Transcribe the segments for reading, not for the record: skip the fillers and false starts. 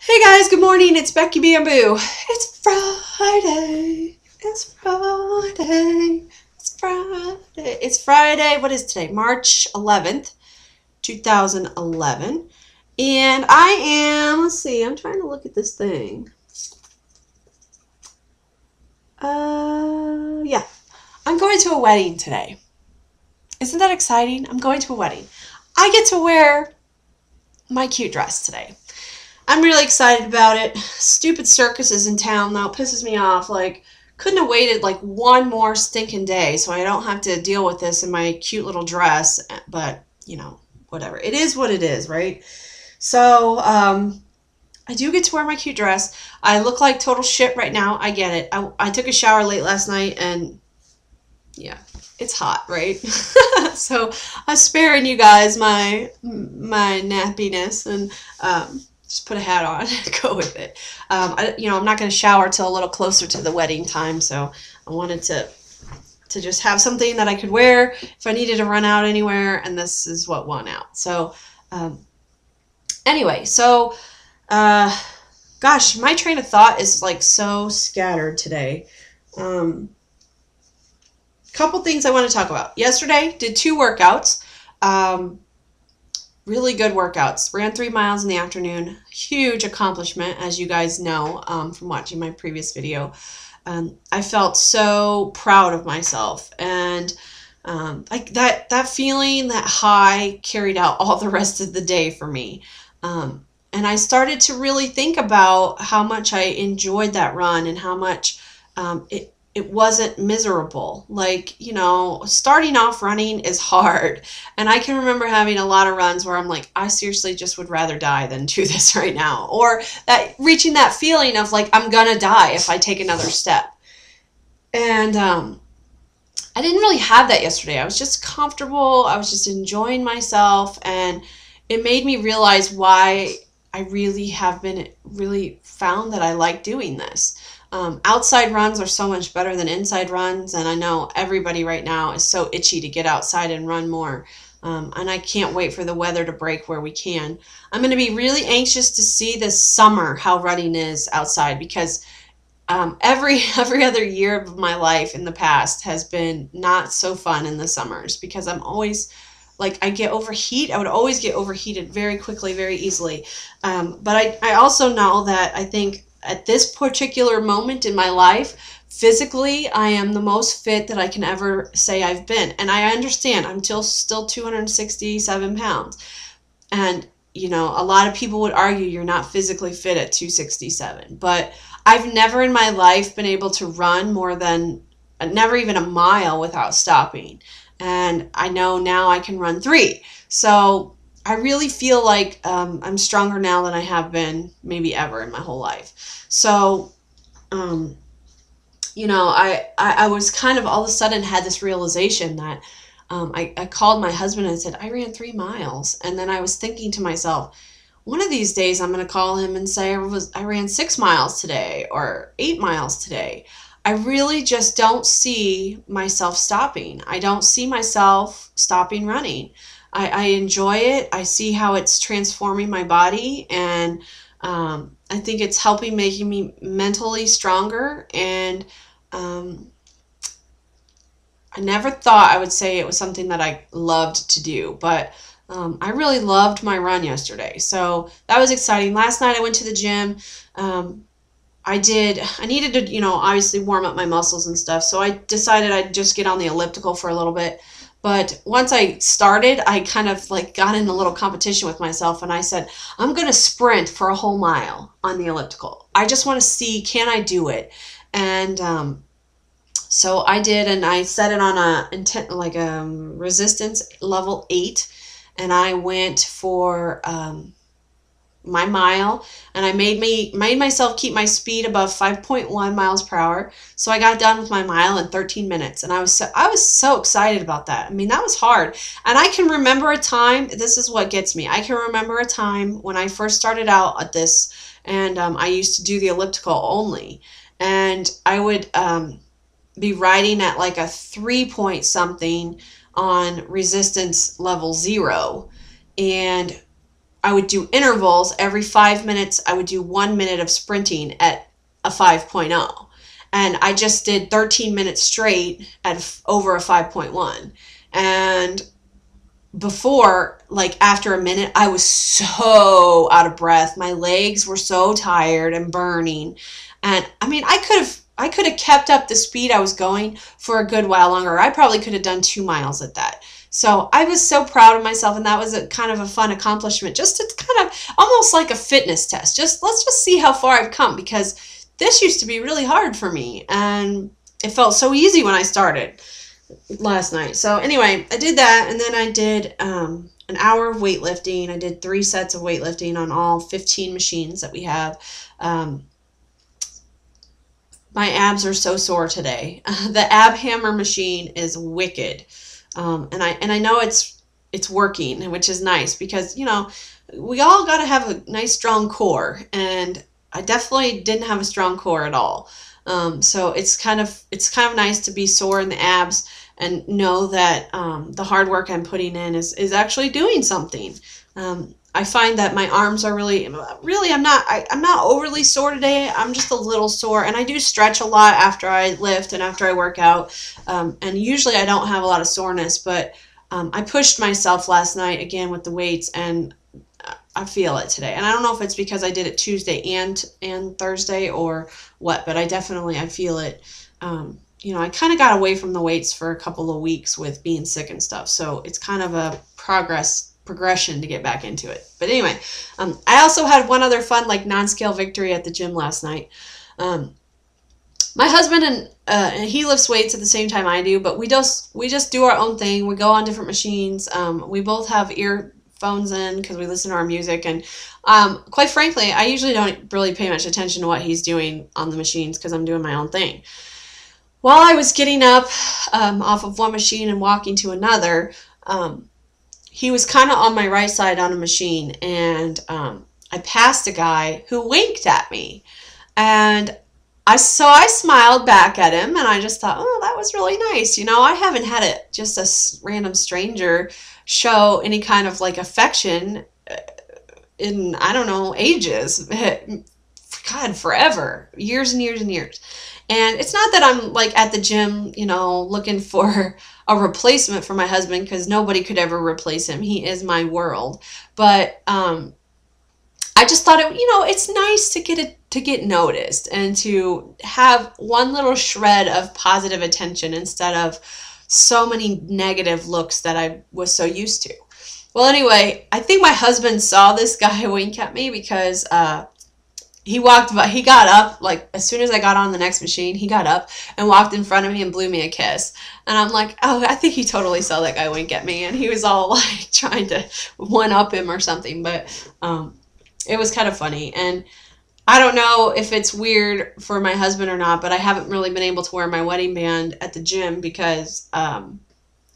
Hey guys, good morning. It's Becky Bamboo. It's Friday. It's Friday. It's Friday. It's Friday. What is today? March 11th, 2011. And I am, let's see, I'm trying to look at this thing. Yeah. I'm going to a wedding today. Isn't that exciting? I'm going to a wedding. I get to wear my cute dress today. I'm really excited about it. Stupid circus is in town now. It pisses me off. Like, couldn't have waited like one more stinking day so I don't have to deal with this in my cute little dress. But, whatever. It is what it is, right? So, I do get to wear my cute dress. I look like total shit right now. I get it. I took a shower late last night and, yeah, it's hot, right? So, I'm sparing you guys my nappiness and, just put a hat on and go with it. I'm not going to shower till a little closer to the wedding time, so I wanted to just have something that I could wear if I needed to run out anywhere, and this is what won out. So, anyway, gosh, my train of thought is like so scattered today. Couple things I want to talk about. Yesterday, did 2 workouts. Really good workouts. Ran 3 miles in the afternoon. Huge accomplishment, as you guys know from watching my previous video. I felt so proud of myself, and like that feeling, that high, carried out all the rest of the day for me. And I started to really think about how much I enjoyed that run and how much it wasn't miserable. Like, starting off running is hard. And I can remember having a lot of runs where I'm like, I seriously just would rather die than do this right now. Or reaching that feeling of like, I'm gonna die if I take another step. And I didn't really have that yesterday. I was just comfortable. I was just enjoying myself. And it made me realize why I really found that I like doing this. Outside runs are so much better than inside runs, and I know everybody right now is so itchy to get outside and run more, and I can't wait for the weather to break where we can. I'm going to be really anxious to see this summer how running is outside, because every other year of my life in the past has been not so fun in the summers, because I'm always like, I would always get overheated very quickly, very easily. But I also know that I think at this particular moment in my life, physically, I am the most fit that I can ever say I've been. And I understand I'm still 267 pounds. And, a lot of people would argue you're not physically fit at 267. But I've never in my life been able to run never even a mile without stopping. And I know now I can run 3. So I really feel like I'm stronger now than I have been maybe ever in my whole life. So, I was kind of all of a sudden had this realization that I called my husband and said, I ran 3 miles. And then I was thinking to myself, one of these days I'm going to call him and say I ran 6 miles today or 8 miles today. I really just don't see myself stopping. I don't see myself stopping running. I enjoy it. I see how it's transforming my body, and I think it's making me mentally stronger. And I never thought I would say it was something that I loved to do, but I really loved my run yesterday. So that was exciting. Last night I went to the gym. I needed to, obviously warm up my muscles and stuff. So I decided I'd just get on the elliptical for a little bit. But once I started, I kind of like got in a little competition with myself, and I said, I'm going to sprint for a whole mile on the elliptical. I just want to see, can I do it? And so I did, and I set it on a resistance level 8, and I went for my mile, and I made myself keep my speed above 5.1 miles per hour. So I got done with my mile in 13 minutes, and I was so excited about that. I mean, that was hard. And I can remember a time, this is what gets me. I can remember a time when I first started out at this, and I used to do the elliptical only, and I would be riding at like a 3 point something on resistance level 0, and I would do intervals. Every 5 minutes, I would do 1 minute of sprinting at a 5.0. And I just did 13 minutes straight at over a 5.1. And before, like after a minute, I was so out of breath. My legs were so tired and burning. And I mean, I could have kept up the speed I was going for a good while longer. I probably could have done 2 miles at that. So I was so proud of myself, and that was a kind of a fun accomplishment, just to kind of almost like a fitness test. Let's just see how far I've come, because this used to be really hard for me, and it felt so easy when I started last night. So anyway, I did that, and then I did an hour of weightlifting. I did 3 sets of weightlifting on all 15 machines that we have. My abs are so sore today. The ab hammer machine is wicked. And I know it's working, which is nice, because, you know, we all got to have a nice strong core, and I definitely didn't have a strong core at all. So it's kind of nice to be sore in the abs and know that the hard work I'm putting in is actually doing something. I find that my arms are really, I'm not overly sore today. I'm just a little sore, and I do stretch a lot after I lift and after I work out. And usually I don't have a lot of soreness, but I pushed myself last night again with the weights, and I feel it today. And I don't know if it's because I did it Tuesday and Thursday or what, but I feel it. You know, I kind of got away from the weights for a couple of weeks with being sick and stuff, so it's kind of a progression to get back into it. But anyway, I also had one other fun, like, non-scale victory at the gym last night. My husband and he lifts weights at the same time I do, but we just do our own thing. We go on different machines. We both have earphones in because we listen to our music, and quite frankly, I usually don't really pay much attention to what he's doing on the machines because I'm doing my own thing. While I was getting up off of one machine and walking to another, he was kind of on my right side on a machine, and I passed a guy who winked at me, and I smiled back at him, and I just thought, oh, that was really nice. You know, I haven't had just a random stranger show any kind of like affection in, I don't know, ages. God, forever, years and years and years. And it's not that I'm like at the gym, you know, looking for a replacement for my husband, because nobody could ever replace him. He is my world. But I just thought it's nice to get noticed and to have one little shred of positive attention instead of so many negative looks that I was so used to. Well, anyway, I think my husband saw this guy wink at me because he got up, like, as soon as I got on the next machine, he got up and walked in front of me and blew me a kiss. And I'm like, oh, I think he totally saw that guy wink at me, and he was all like trying to one-up him or something. But it was kind of funny. And I don't know if it's weird for my husband or not, but I haven't really been able to wear my wedding band at the gym because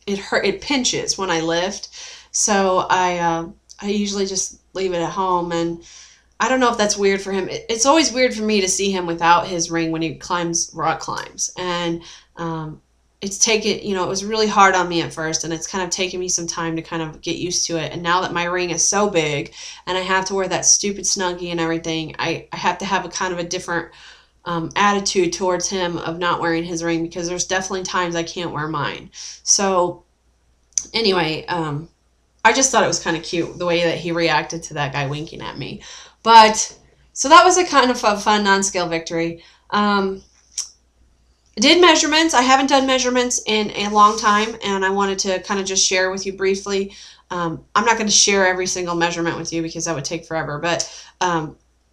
it pinches when I lift. So I usually just leave it at home, and I don't know if that's weird for him. It's always weird for me to see him without his ring when he rock climbs. And it was really hard on me at first, and it's kind of taken me some time to kind of get used to it. And now that my ring is so big and I have to wear that stupid Snuggie and everything, I have to have a kind of a different attitude towards him of not wearing his ring, because there's definitely times I can't wear mine. So anyway, I just thought it was kind of cute the way that he reacted to that guy winking at me. But so that was a kind of a fun non-scale victory. Did measurements. I haven't done measurements in a long time, and I wanted to kind of just share with you briefly. I'm not going to share every single measurement with you because that would take forever, but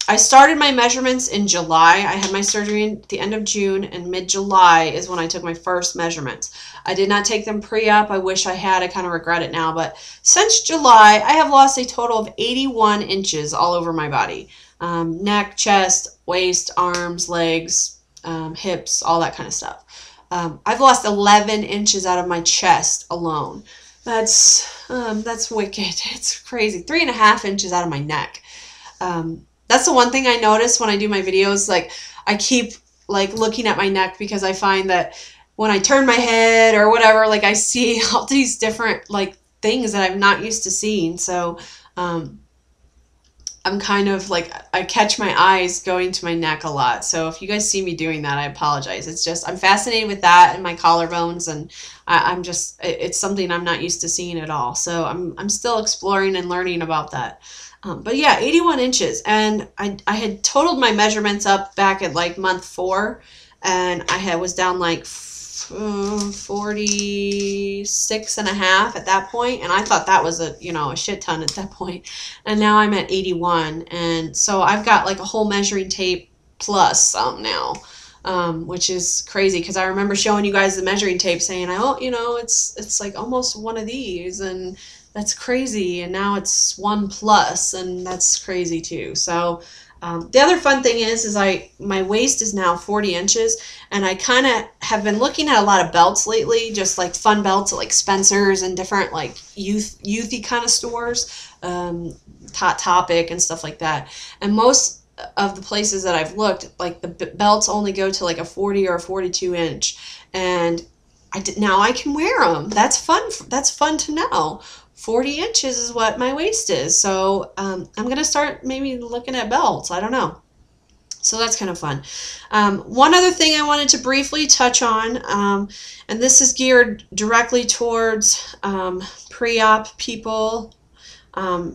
I started my measurements in July. I had my surgery at the end of June, and mid-July is when I took my first measurements. I did not take them pre-op. I wish I had. I kind of regret it now, but since July, I have lost a total of 81 inches all over my body. Neck, chest, waist, arms, legs, hips, all that kind of stuff. I've lost 11 inches out of my chest alone. That's wicked. It's crazy. 3.5 inches out of my neck. That's the one thing I notice when I do my videos. Like, I keep like looking at my neck because I find that when I turn my head or whatever, like, I see all these different like things that I'm not used to seeing. So I'm kind of like, I catch my eyes going to my neck a lot. So if you guys see me doing that, I apologize. It's just, I'm fascinated with that and my collarbones, and I'm just, it's something I'm not used to seeing at all. So I'm still exploring and learning about that. But yeah, 81 inches. And I had totaled my measurements up back at like month 4, and I was down like 46 and a half at that point, and I thought that was a shit ton at that point. And now I'm at 81, and so I've got like a whole measuring tape plus some now, which is crazy because I remember showing you guys the measuring tape saying, oh, it's like almost one of these, and that's crazy. And now it's 1 plus, and that's crazy too. So the other fun thing is my waist is now 40 inches, and I kind of have been looking at a lot of belts lately, just like fun belts at like Spencer's and different like youthy kind of stores, Hot Topic and stuff like that. And most of the places that I've looked, like the belts only go to like a 40 or a 42 inch, and now I can wear them. That's fun. That's fun to know. 40 inches is what my waist is. So I'm going to start maybe looking at belts. I don't know. So that's kind of fun. One other thing I wanted to briefly touch on, and this is geared directly towards pre-op people. I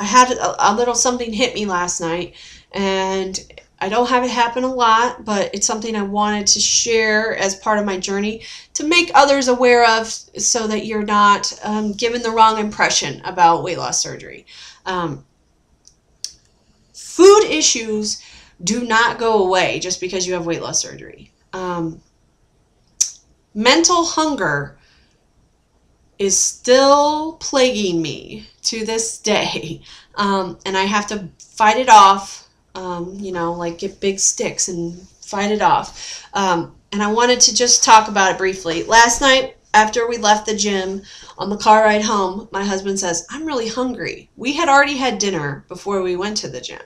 had a little something hit me last night, and I don't have it happen a lot, but it's something I wanted to share as part of my journey to make others aware of, so that you're not given the wrong impression about weight loss surgery. Food issues do not go away just because you have weight loss surgery. Mental hunger is still plaguing me to this day, and I have to fight it off. Like get big sticks and fight it off. And I wanted to just talk about it briefly. Last night, after we left the gym on the car ride home, my husband says, I'm really hungry. We had already had dinner before we went to the gym.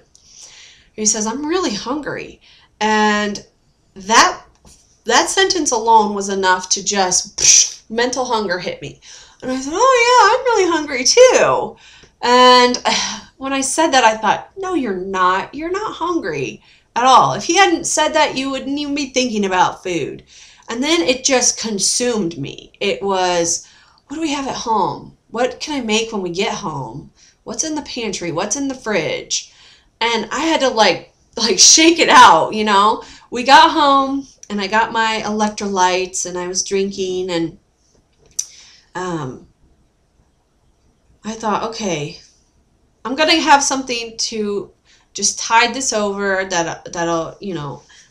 He says, I'm really hungry. And that sentence alone was enough to just, mental hunger hit me. And I said, oh yeah, I'm really hungry too. And when I said that, I thought, no, you're not. You're not hungry at all. If he hadn't said that, you wouldn't even be thinking about food. And then it just consumed me. It was, what do we have at home? What can I make when we get home? What's in the pantry? What's in the fridge? And I had to like shake it out, We got home, and I got my electrolytes, and I was drinking, and I thought, okay, I'm going to have something to just tide this over that'll,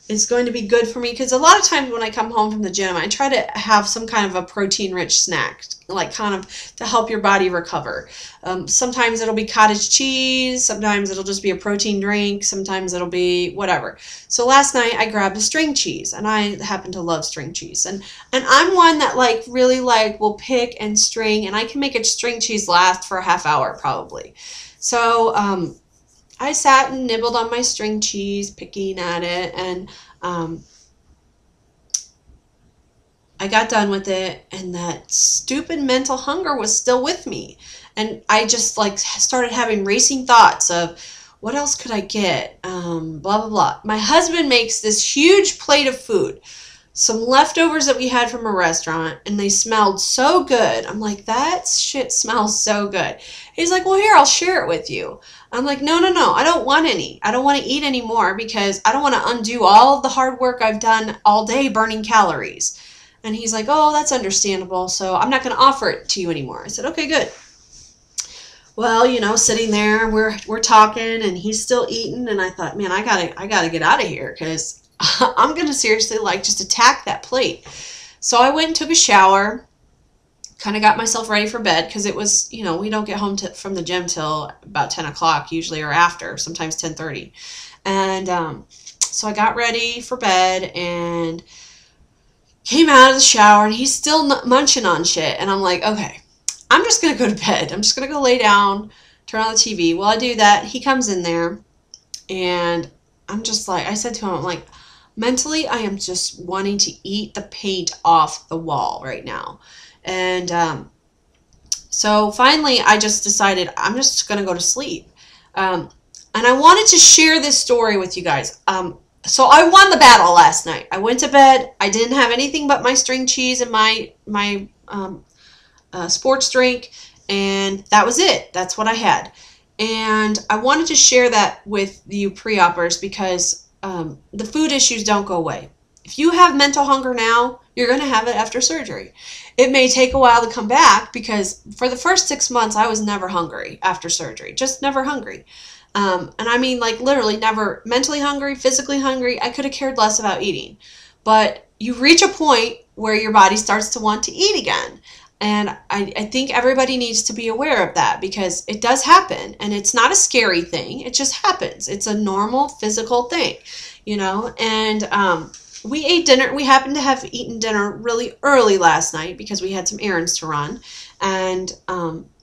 is going to be good for me. Because a lot of times when I come home from the gym, I try to have some kind of a protein-rich snack, like kind of to help your body recover. Sometimes it'll be cottage cheese. Sometimes it'll just be a protein drink. Sometimes it'll be whatever. So last night I grabbed a string cheese, and I happen to love string cheese. And I'm one that really will pick and string, and I can make a string cheese last for a half hour probably. So I sat and nibbled on my string cheese, picking at it, and I got done with it, and that stupid mental hunger was still with me. And I just started having racing thoughts of, what else could I get? Blah, blah, blah. My husband makes this huge plate of food, some leftovers that we had from a restaurant, and they smelled so good. I'm like, that shit smells so good. He's like, well, here, I'll share it with you. I'm like, no, I don't want any. I don't want to eat any more because I don't want to undo all of the hard work I've done all day burning calories. And he's like, oh, that's understandable, so I'm not going to offer it to you anymore. I said, okay, good. Well, sitting there, we're talking, and he's still eating, and I thought, man, I gotta get out of here because I'm going to seriously just attack that plate. So I went and took a shower, kind of got myself ready for bed because it was, we don't get home from the gym till about 10 o'clock usually, or after, sometimes 10:30. And so I got ready for bed and came out of the shower, and he's still munching on shit. And I'm like, okay, I'm just going to go to bed. I'm just going to go lay down, turn on the TV. While I do that, he comes in there, and I'm just I said to him, I'm like, mentally, I am just wanting to eat the paint off the wall right now. And so finally, I just decided I'm just going to go to sleep. And I wanted to share this story with you guys. So I won the battle last night. I went to bed. I didn't have anything but my string cheese and my sports drink, and that was it. That's what I had. And I wanted to share that with you pre-oppers because the food issues don't go away. If you have mental hunger now, you're going to have it after surgery. It may take a while to come back because for the first 6 months, I was never hungry after surgery. Just never hungry. And I mean, like, literally never mentally hungry, physically hungry. I could have cared less about eating. But you reach a point where your body starts to want to eat again. And I think everybody needs to be aware of that because it does happen. And it's not a scary thing. It just happens. It's a normal physical thing, you know. And we ate dinner. We happened to have eaten dinner really early last night because we had some errands to run. And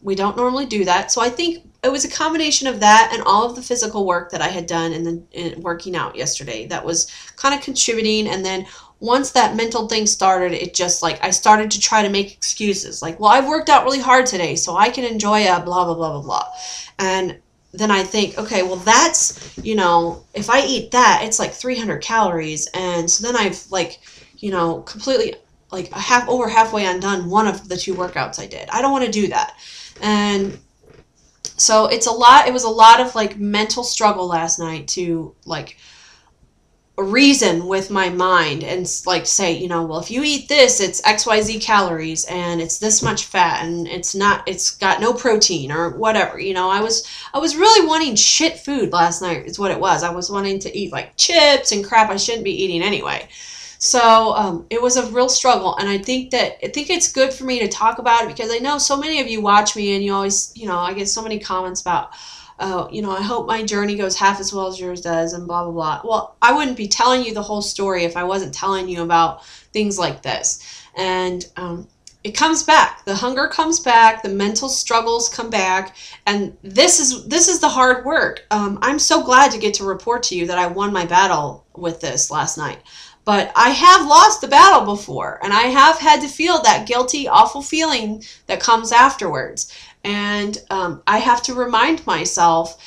we don't normally do that. So I think it was a combination of that and all of the physical work that I had done in working out yesterday that was kind of contributing. And then once that mental thing started, it just like I started to try to make excuses like, well, I've worked out really hard today, so I can enjoy a blah, blah, blah, blah, blah. And then I think, okay, well, that's, you know, if I eat that, it's like 300 calories. And so then I've like, you know, completely like over halfway undone one of the 2 workouts I did. I don't want to do that. And so it was a lot of like mental struggle last night to like reason with my mind and like say, you know, well, if you eat this, it's XYZ calories and it's this much fat and it's got no protein or whatever. You know, I was really wanting shit food last night is what it was. I was wanting to eat like chips and crap I shouldn't be eating anyway. So it was a real struggle, and I think it's good for me to talk about it because I know so many of you watch me and you always, you know, I get so many comments about, oh, you know, I hope my journey goes half as well as yours does and blah, blah, blah. Well, I wouldn't be telling you the whole story if I wasn't telling you about things like this. And it comes back. The hunger comes back. The mental struggles come back. And this is the hard work. I'm so glad to get to report to you that I won my battle with this last night. But I have lost the battle before, and I have had to feel that guilty, awful feeling that comes afterwards. And I have to remind myself,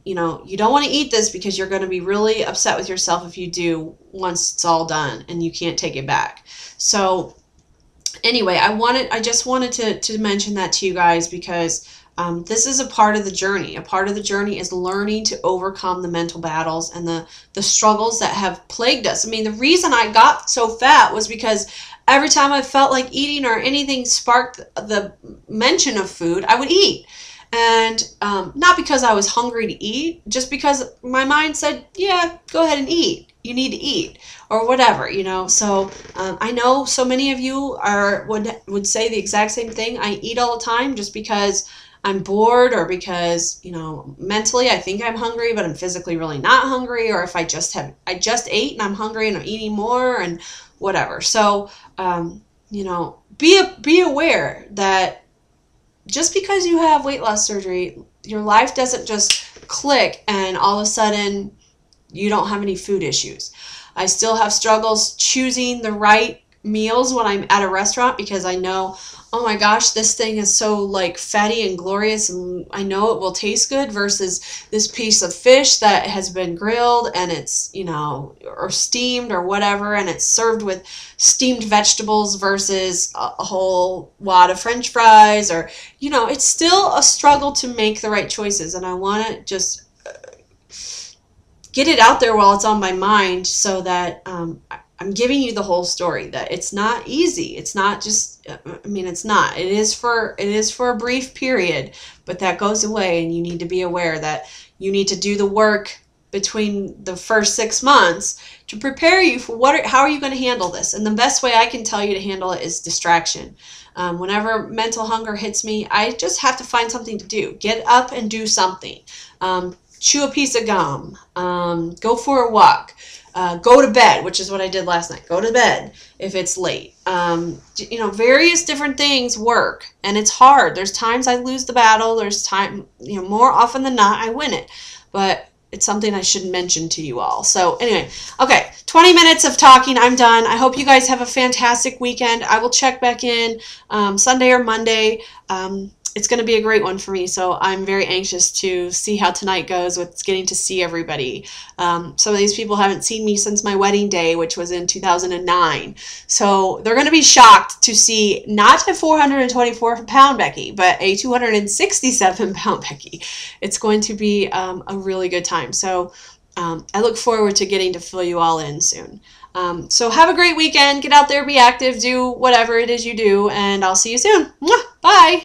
you know, you don't want to eat this because you're going to be really upset with yourself if you do once it's all done and you can't take it back. So anyway, I just wanted to mention that to you guys because this is a part of the journey. A part of the journey is learning to overcome the mental battles and the struggles that have plagued us. I mean, the reason I got so fat was because every time I felt like eating or anything sparked the mention of food, I would eat. And not because I was hungry to eat, just because my mind said, yeah, go ahead and eat. You need to eat or whatever, you know. So I know so many of you would say the exact same thing. I eat all the time just because I'm bored or because, you know, mentally I think I'm hungry, but I'm physically really not hungry, or if I just ate and I'm hungry and I'm eating more and whatever. So, you know, be aware that just because you have weight loss surgery, your life doesn't just click and all of a sudden you don't have any food issues. I still have struggles choosing the right meals when I'm at a restaurant because I know, oh my gosh, this thing is so like fatty and glorious and I know it will taste good versus this piece of fish that has been grilled and it's, you know, or steamed or whatever, and it's served with steamed vegetables versus a whole wad of French fries, or, you know, it's still a struggle to make the right choices. And I want to just get it out there while it's on my mind so that I'm giving you the whole story, that it's not easy. It's not just, I mean, it's not. It is for a brief period, but that goes away, and you need to be aware that you need to do the work between the first 6 months to prepare you for how are you going to handle this. And the best way I can tell you to handle it is distraction. Whenever mental hunger hits me, I just have to find something to do. Get up and do something. Chew a piece of gum. Go for a walk. Go to bed, which is what I did last night. Go to bed if it's late. You know, various different things work, and it's hard. There's times I lose the battle. There's time, you know, more often than not, I win it. But it's something I should mention to you all. So anyway, okay, 20 minutes of talking. I'm done. I hope you guys have a fantastic weekend. I will check back in Sunday or Monday. it's going to be a great one for me. So I'm very anxious to see how tonight goes with getting to see everybody. Some of these people haven't seen me since my wedding day, which was in 2009. So they're going to be shocked to see not a 424-pound Becky, but a 267-pound Becky. It's going to be a really good time. So I look forward to getting to fill you all in soon. So have a great weekend. Get out there, be active, do whatever it is you do, and I'll see you soon. Mwah! Bye!